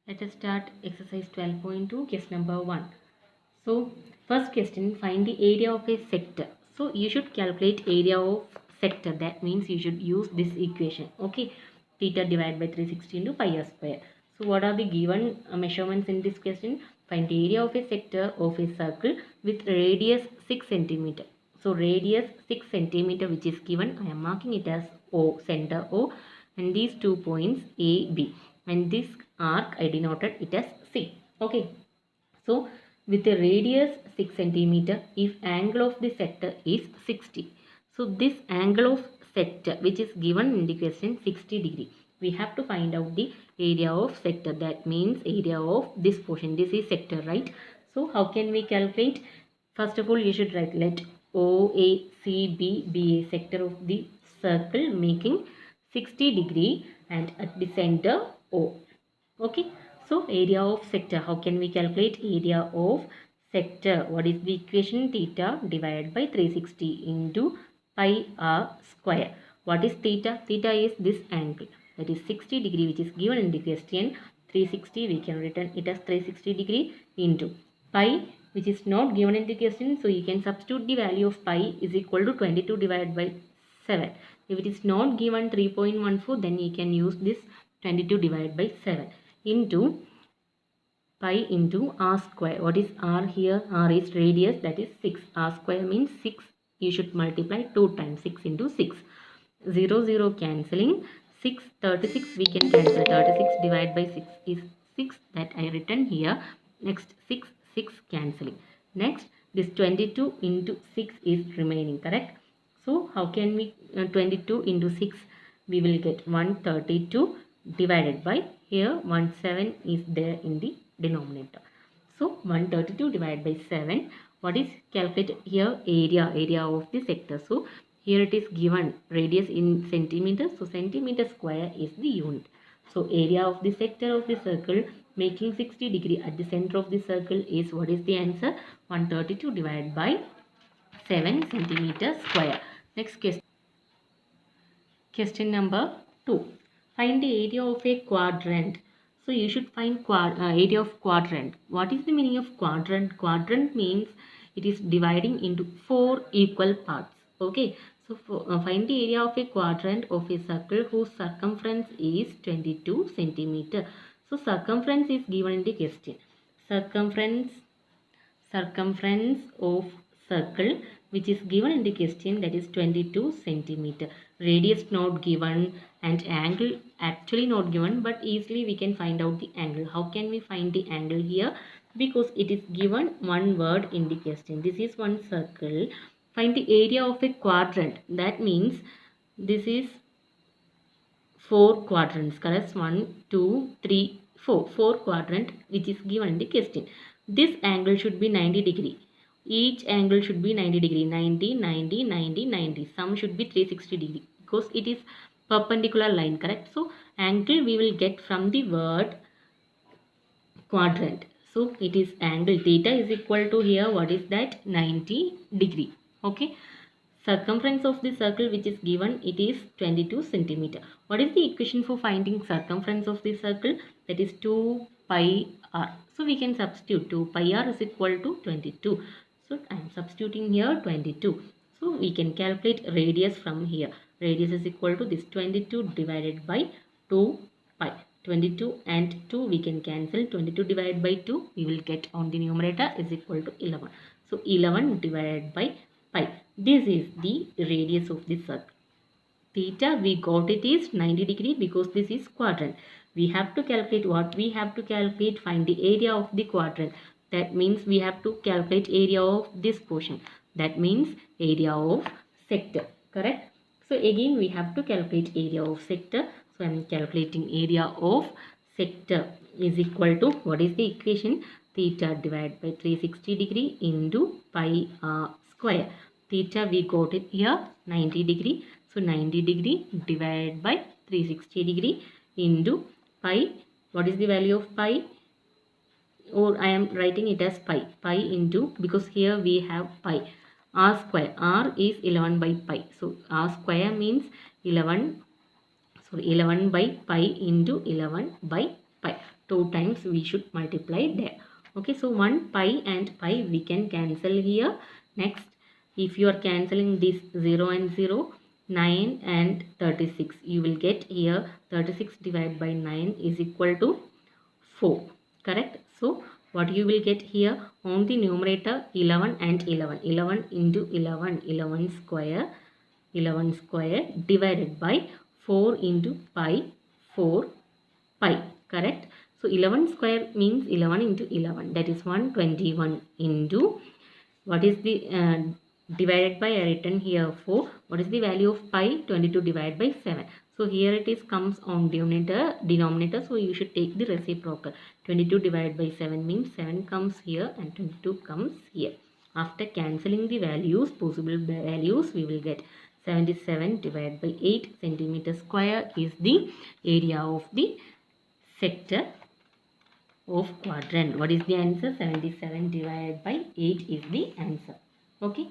Let us start exercise 12.2, question number 1. So, first question, find the area of a sector. So, you should calculate area of sector. That means you should use this equation. Okay, theta divided by 360 into pi r square. So, what are the given measurements in this question? Find the area of a sector of a circle with radius 6 centimeter. So, radius 6 centimeter which is given. I am marking it as O, center O, and these 2 points A, B. And this arc I denoted it as C. Okay. So with a radius 6 centimeter, if angle of the sector is 60. So this angle of sector which is given in the question 60 degree. We have to find out the area of sector. That means area of this portion. This is sector, right? So how can we calculate? First of all, you should write let OACB be a sector of the circle making 60 degree and at the center O. Okay, so area of sector, how can we calculate area of sector? What is the equation? Theta divided by 360 into pi r square. What is theta? Theta is this angle, that is 60 degree which is given in the question. 360 we can written it as 360 degree into pi which is not given in the question, so you can substitute the value of pi is equal to 22 divided by 7. If it is not given 3.14, then you can use this 22 divided by 7 into pi into r square. What is r here? R is radius, that is 6. R square means 6. You should multiply 2 times 6 into 6. 0, 0 cancelling. 6, 36 we can cancel. 36 divided by 6 is 6 that I written here. Next 6, 6 cancelling. Next this 22 into 6 is remaining, correct? So how can we 22 into 6? We will get 132 divided by here 17 is there in the denominator. So 132 divided by 7. What is calculated here? Area of the sector. So here it is given radius in centimeters. So centimeter square is the unit. So area of the sector of the circle making 60 degree at the center of the circle is, what is the answer? 132 divided by 7 centimeter square. Next question. Question number 2. Find the area of a quadrant. So you should find area of quadrant. What is the meaning of quadrant? Quadrant means it is dividing into 4 equal parts. Okay. So find the area of a quadrant of a circle whose circumference is 22 centimeter. So circumference is given in the question. Circumference of circle which is given in the question, that is 22 centimeter. Radius not given and angle actually not given, but easily we can find out the angle. How can we find the angle here? Because it is given one word in the question. This is one circle. Find the area of a quadrant. That means this is 4 quadrants, correct? 1, 2, 3, 4. 4 quadrant which is given in the question. This angle should be 90 degree. Each angle should be 90 degree. 90, 90, 90, 90. Sum should be 360 degree because it is perpendicular line, correct? So angle we will get from the word quadrant. So it is angle theta is equal to here, what is that? 90 degree. Okay. Circumference of the circle which is given, it is 22 centimeter. What is the equation for finding circumference of the circle? That is 2 pi r. So we can substitute 2 pi r is equal to 22. So I am substituting here 22. So we can calculate radius from here. Radius is equal to this 22 divided by 2 pi. 22 and 2 we can cancel. 22 divided by 2 we will get on the numerator is equal to 11. So 11 divided by pi. This is the radius of the circle. Theta we got it is 90 degree because this is quadrant. We have to calculate what? We have to calculate, find the area of the quadrant. That means we have to calculate area of this portion. That means area of sector. Correct? So again we have to calculate area of sector. So I am calculating area of sector is equal to, what is the equation? Theta divided by 360 degree into pi r square. Theta we got it here 90 degree. So 90 degree divided by 360 degree into pi. What is the value of pi? Or I am writing it as pi. Pi into, because here we have pi. R square. R is 11 by pi. So R square means 11 by pi into 11 by pi. 2 times we should multiply there. Okay, so 1 pi and pi we can cancel here. Next, if you are cancelling this 0 and 0, 9 and 36, you will get here 36 divided by 9 is equal to 4. Correct? So what you will get here on the numerator 11 and 11. 11 into 11, 11 square, 11 square divided by 4 into pi, 4 pi. Correct? So 11 square means 11 into 11, that is 121 into what is the divided by, I written here 4. What is the value of pi? 22 divided by 7. So here it is comes on denominator. So you should take the reciprocal. 22 divided by 7 means 7 comes here and 22 comes here. After cancelling the values, possible values, we will get 77 divided by 8 centimeter square is the area of the sector of quadrant. What is the answer? 77 divided by 8 is the answer. Okay.